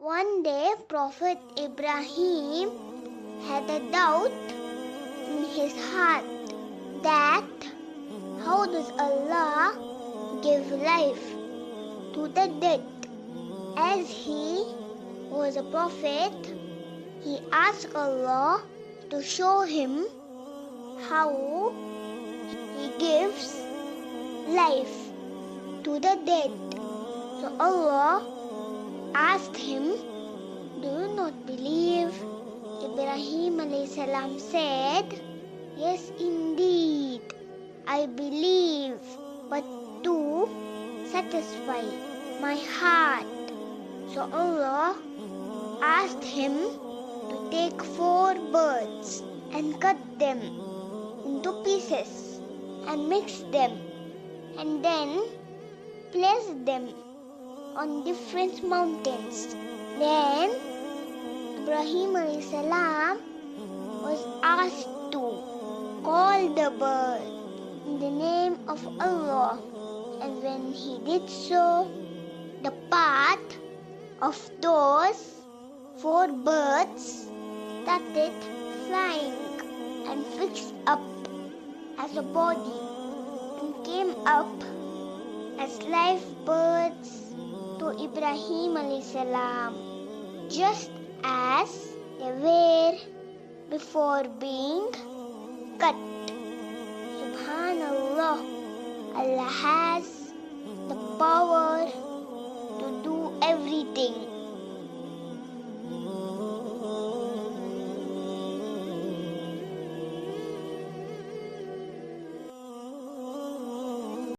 One day, Prophet Ibrahim had a doubt in his heart that how does Allah give life to the dead? As he was a prophet, he asked Allah to show him how He gives life to the dead. So Allah asked him, "Do you not believe?" Ibrahim salam said, "Yes, indeed, I believe, but to satisfy my heart." So Allah asked him to take 4 birds and cut them into pieces and mix them and then place them on different mountains. Then Ibrahim salam was asked to call the bird in the name of Allah, and when he did so, the path of those 4 birds started flying and fixed up as a body and came up as live birds to Ibrahim salam, just as they were before being cut. Subhanallah, Allah has the power to do everything.